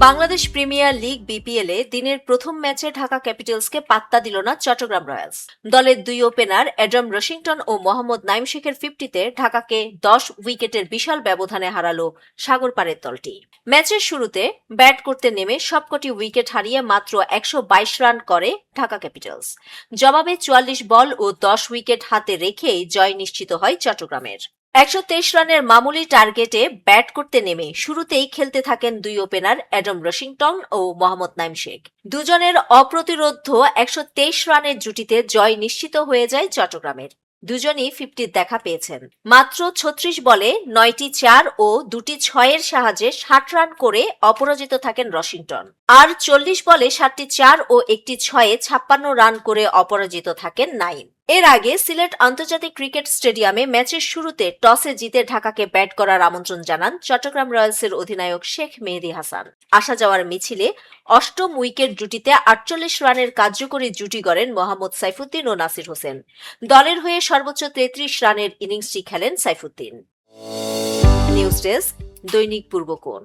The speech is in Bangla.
বাংলাদেশ প্রিমিয়ার লিগ বিপিএল-এ দিনের প্রথম ম্যাচে ঢাকা ক্যাপিটালসকে পাত্তা দিল না চট্টগ্রাম রয়্যালস। দলের দুই ওপেনার অ্যাডাম রশিংটন ও মোহাম্মদ নাইম শেখের 50-তে ঢাকাকে 10 উইকেটের বিশাল ব্যবধানে হারালো সাগরপাড়ের দলটি। ম্যাচের শুরুতে ব্যাট করতে নেমে সবকটি উইকেট হারিয়ে মাত্র 122 রান করে ঢাকা ক্যাপিটালস। জবাবে 44 বল ও 10 উইকেট হাতে রেখেই জয় নিশ্চিত হয় চট্টগ্রামের। 123 রানের মামুলি টার্গেটে ব্যাট করতে নেমে শুরুতেই খেলতে থাকেন দুই ওপেনার অ্যাডাম রশিংটন ও মোহাম্মদ নাইম শেখ। দুজনের অপ্রতিরোধ্য 123 রানের জুটিতে জয় নিশ্চিত হয়ে যায় চট্টগ্রামের। দুজনই 50 দেখা পেয়েছেন। মাত্র 36 বলে 9টি 4 ও 2টি 6-এর সাহায্যে 60 রান করে অপরাজিত থাকেন রশিংটন। আর 40 বলে 7টি 4 ও একটি 6-এ 56 রান করে অপরাজিত থাকেন নাইম। এর আগে সিলেট আন্তর্জাতিক ক্রিকেট স্টেডিয়ামে ম্যাচের শুরুতে টসে জিতে ঢাকাকে ব্যাট করার আমন্ত্রণ জানান চট্টগ্রাম রয়্যালসের অধিনায়ক শেখ মেহেদী হাসান। আসা যাওয়ার মিছিলে অষ্টম উইকেট জুটিতে 48 রানের কার্যকরী জুটি গড়েন মোহাম্মদ সাইফুদ্দিন ও নাসির হোসেন। দলের হয়ে সর্বোচ্চ 33 রানের ইনিংসটি খেলেন সাইফুদ্দিন। নিউজ ডেস্ক, দৈনিক পূর্বকোণ।